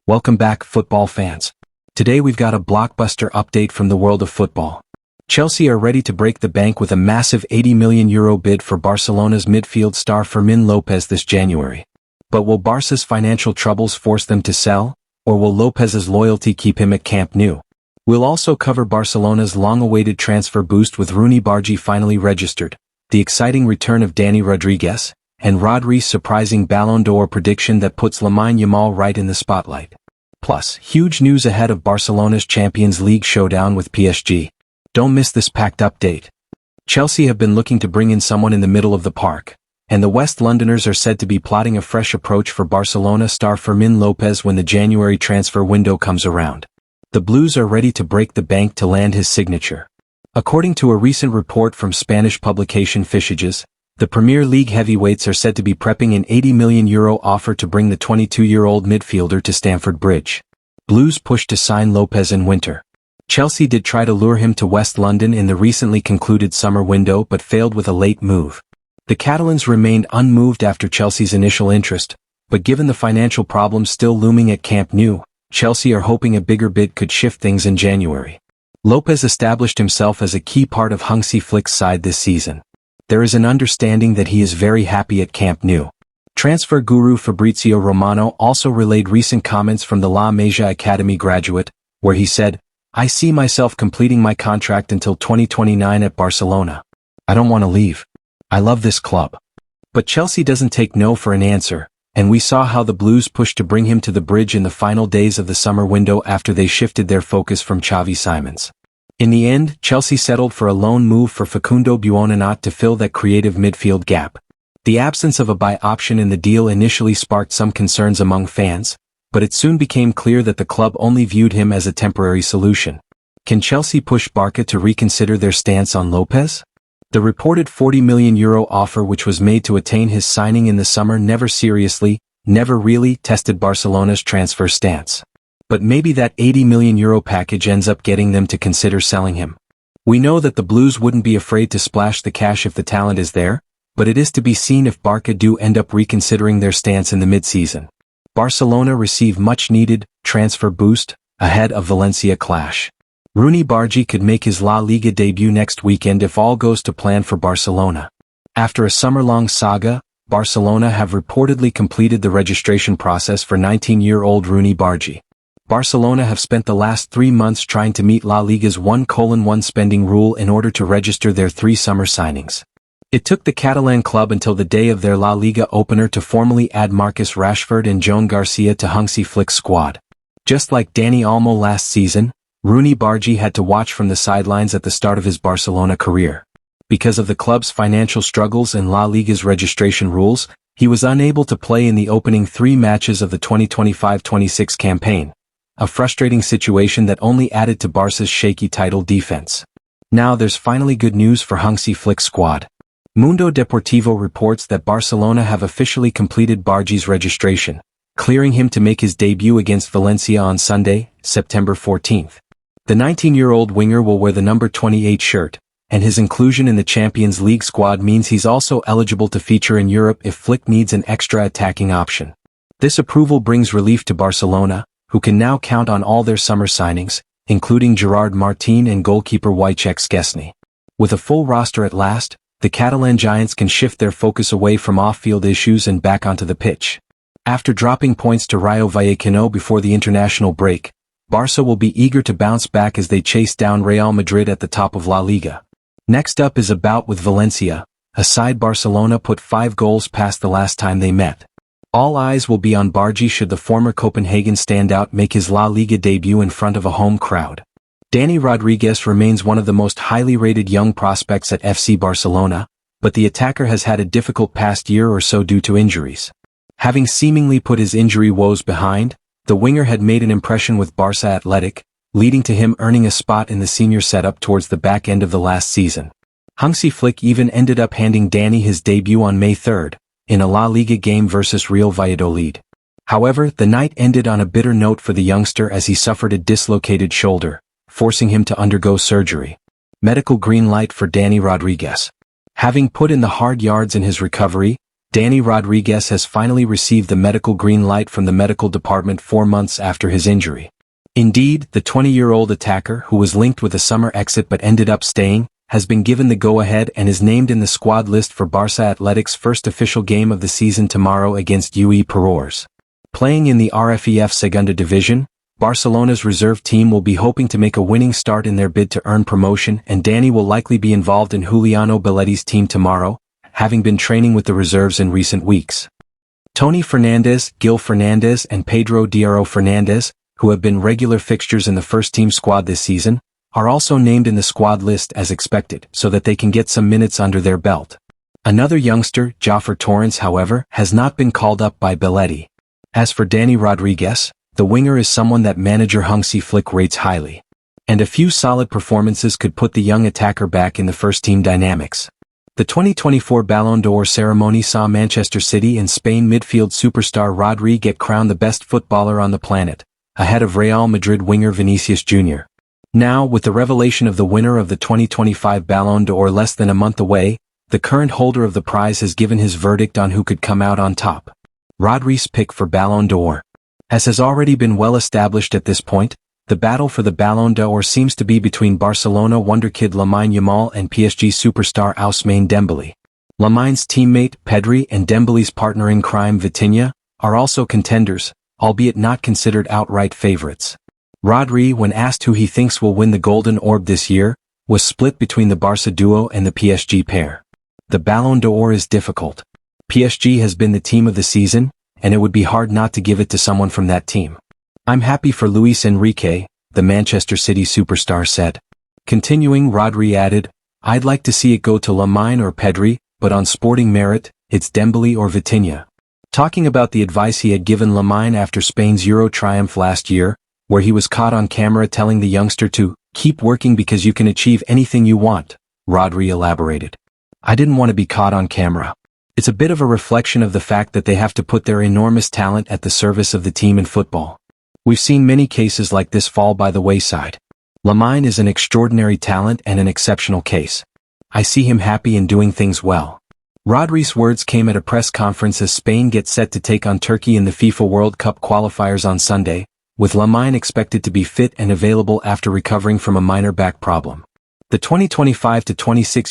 Welcome back, football fans. Today we've got a blockbuster update from the world of football. Chelsea are ready to break the bank with a massive €80 million bid for Barcelona's midfield star Fermín López this January. But will Barca's financial troubles force them to sell, or will Lopez's loyalty keep him at Camp Nou? We'll also cover Barcelona's long-awaited transfer boost with Roony Bardghji finally registered, the exciting return of Dani Rodríguez, and Rodri's surprising Ballon d'Or prediction that puts Lamine Yamal right in the spotlight. Plus, huge news ahead of Barcelona's Champions League showdown with PSG. Don't miss this packed update. Chelsea have been looking to bring in someone in the middle of the park, and the West Londoners are said to be plotting a fresh approach for Barcelona star Fermín López when the January transfer window comes around. The Blues are ready to break the bank to land his signature. According to a recent report from Spanish publication Fichajes, the Premier League heavyweights are said to be prepping an €80 million offer to bring the 22-year-old midfielder to Stamford Bridge. Blues push to sign Lopez in winter. Chelsea did try to lure him to West London in the recently concluded summer window but failed with a late move. The Catalans remained unmoved after Chelsea's initial interest, but given the financial problems still looming at Camp Nou, Chelsea are hoping a bigger bid could shift things in January. Lopez established himself as a key part of Hansi Flick's side this season. There is an understanding that he is very happy at Camp Nou. Transfer guru Fabrizio Romano also relayed recent comments from the La Masia Academy graduate, where he said, "I see myself completing my contract until 2029 at Barcelona. I don't want to leave. I love this club." But Chelsea doesn't take no for an answer, and we saw how the Blues pushed to bring him to the Bridge in the final days of the summer window after they shifted their focus from Xavi Simons. In the end, Chelsea settled for a loan move for Facundo Buonanot to fill that creative midfield gap. The absence of a buy option in the deal initially sparked some concerns among fans, but it soon became clear that the club only viewed him as a temporary solution. Can Chelsea push Barca to reconsider their stance on Lopez? The reported €40 million offer which was made to attain his signing in the summer never really tested Barcelona's transfer stance. But maybe that €80 million package ends up getting them to consider selling him. We know that the Blues wouldn't be afraid to splash the cash if the talent is there, but it is to be seen if Barca do end up reconsidering their stance in the mid-season. Barcelona receive much-needed transfer boost ahead of Valencia clash. Roony Bardghji could make his La Liga debut next weekend if all goes to plan for Barcelona. After a summer-long saga, Barcelona have reportedly completed the registration process for 19-year-old Roony Bardghji. Barcelona have spent the last 3 months trying to meet La Liga's 1:1 spending rule in order to register their 3 summer signings. It took the Catalan club until the day of their La Liga opener to formally add Marcus Rashford and Joan Garcia to Hansi Flick's squad. Just like Dani Olmo last season, Roony Bardghji had to watch from the sidelines at the start of his Barcelona career. Because of the club's financial struggles and La Liga's registration rules, he was unable to play in the opening 3 matches of the 2025-26 campaign. A frustrating situation that only added to Barca's shaky title defense. Now there's finally good news for Hansi Flick's squad. Mundo Deportivo reports that Barcelona have officially completed Bardghji's registration, clearing him to make his debut against Valencia on Sunday, September 14th. The 19-year-old winger will wear the number 28 shirt, and his inclusion in the Champions League squad means he's also eligible to feature in Europe if Flick needs an extra attacking option. This approval brings relief to Barcelona, who can now count on all their summer signings, including Gerard Martín and goalkeeper Wojciech Szczesny. With a full roster at last, the Catalan Giants can shift their focus away from off-field issues and back onto the pitch. After dropping points to Rayo Vallecano before the international break, Barca will be eager to bounce back as they chase down Real Madrid at the top of La Liga. Next up is a bout with Valencia, a side Barcelona put 5 goals past the last time they met. All eyes will be on Bardghji should the former Copenhagen standout make his La Liga debut in front of a home crowd. Dani Rodríguez remains one of the most highly rated young prospects at FC Barcelona, but the attacker has had a difficult past year or so due to injuries. Having seemingly put his injury woes behind, the winger had made an impression with Barça Athletic, leading to him earning a spot in the senior setup towards the back end of the last season. Hansi Flick even ended up handing Dani his debut on May 3rd, in a La Liga game versus Real Valladolid. However, the night ended on a bitter note for the youngster as he suffered a dislocated shoulder, forcing him to undergo surgery. Medical green light for Dani Rodríguez. Having put in the hard yards in his recovery, Dani Rodríguez has finally received the medical green light from the medical department 4 months after his injury. Indeed, the 20-year-old attacker, who was linked with a summer exit but ended up staying, has been given the go-ahead and is named in the squad list for Barça Athletic's first official game of the season tomorrow against UE Perors. Playing in the RFEF Segunda Division, Barcelona's reserve team will be hoping to make a winning start in their bid to earn promotion, and Dani will likely be involved in Juliano Belletti's team tomorrow, having been training with the reserves in recent weeks. Tony Fernandes, Gil Fernandes and Pedro Diarra Fernandes, who have been regular fixtures in the first-team squad this season, are also named in the squad list as expected so that they can get some minutes under their belt. Another youngster, Jofre Torrents, however, has not been called up by Belletti. As for Dani Rodríguez, the winger is someone that manager Hansi Flick rates highly. And a few solid performances could put the young attacker back in the first-team dynamics. The 2024 Ballon d'Or ceremony saw Manchester City and Spain midfield superstar Rodri get crowned the best footballer on the planet, ahead of Real Madrid winger Vinicius Jr. Now, with the revelation of the winner of the 2025 Ballon d'Or less than a month away, the current holder of the prize has given his verdict on who could come out on top. Rodri's pick for Ballon d'Or. As has already been well established at this point, the battle for the Ballon d'Or seems to be between Barcelona wonderkid Lamine Yamal and PSG superstar Ousmane Dembélé. Lamine's teammate, Pedri, and Dembélé's partner in crime, Vitinha, are also contenders, albeit not considered outright favorites. Rodri, when asked who he thinks will win the Golden Orb this year, was split between the Barca duo and the PSG pair. The Ballon d'Or is difficult. PSG has been the team of the season, and it would be hard not to give it to someone from that team. I'm happy for Luis Enrique, the Manchester City superstar said. Continuing, Rodri added, I'd like to see it go to Lamine or Pedri, but on sporting merit, it's Dembélé or Vitinha. Talking about the advice he had given Lamine after Spain's Euro triumph last year, where he was caught on camera telling the youngster to keep working because you can achieve anything you want, Rodri elaborated. I didn't want to be caught on camera. It's a bit of a reflection of the fact that they have to put their enormous talent at the service of the team in football. We've seen many cases like this fall by the wayside. Lamine is an extraordinary talent and an exceptional case. I see him happy and doing things well. Rodri's words came at a press conference as Spain gets set to take on Turkey in the FIFA World Cup qualifiers on Sunday, with Lamine expected to be fit and available after recovering from a minor back problem. The 2025-26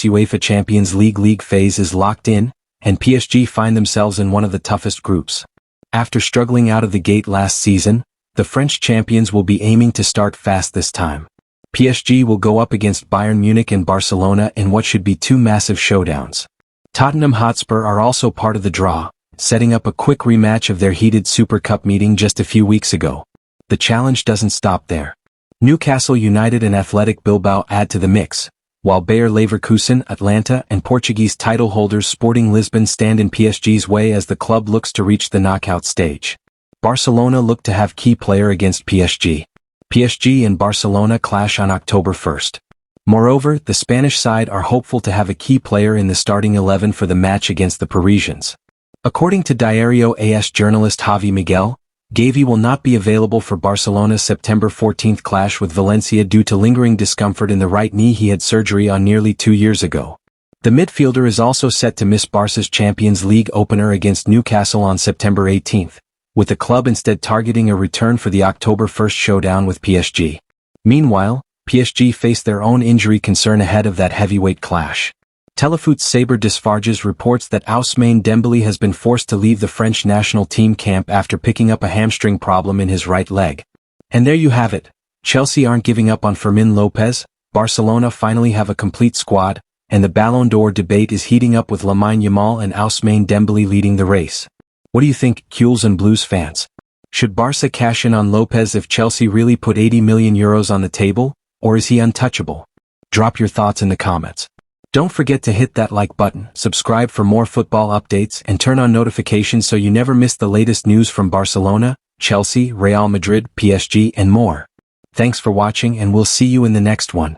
UEFA Champions League phase is locked in, and PSG find themselves in one of the toughest groups. After struggling out of the gate last season, the French champions will be aiming to start fast this time. PSG will go up against Bayern Munich and Barcelona in what should be two massive showdowns. Tottenham Hotspur are also part of the draw, setting up a quick rematch of their heated Super Cup meeting just a few weeks ago. The challenge doesn't stop there. Newcastle United and Athletic Bilbao add to the mix, while Bayer Leverkusen, Atlanta and Portuguese title holders Sporting Lisbon stand in PSG's way as the club looks to reach the knockout stage. Barcelona look to have key player against PSG. PSG and Barcelona clash on October 1st. Moreover, the Spanish side are hopeful to have a key player in the starting 11 for the match against the Parisians. According to Diario AS journalist Javi Miguel, Gavi will not be available for Barcelona's September 14th clash with Valencia due to lingering discomfort in the right knee. He had surgery on nearly 2 years ago. The midfielder is also set to miss Barca's Champions League opener against Newcastle on September 18th, with the club instead targeting a return for the October 1st showdown with PSG. Meanwhile, PSG face their own injury concern ahead of that heavyweight clash. Telefoot's Sabre Desfarges reports that Ousmane Dembélé has been forced to leave the French national team camp after picking up a hamstring problem in his right leg. And there you have it. Chelsea aren't giving up on Fermín López, Barcelona finally have a complete squad, and the Ballon d'Or debate is heating up with Lamine Yamal and Ousmane Dembélé leading the race. What do you think, Gules and Blues fans? Should Barca cash in on Lopez if Chelsea really put 80 million euros on the table, or is he untouchable? Drop your thoughts in the comments. Don't forget to hit that like button, subscribe for more football updates, and turn on notifications so you never miss the latest news from Barcelona, Chelsea, Real Madrid, PSG, and more. Thanks for watching, and we'll see you in the next one.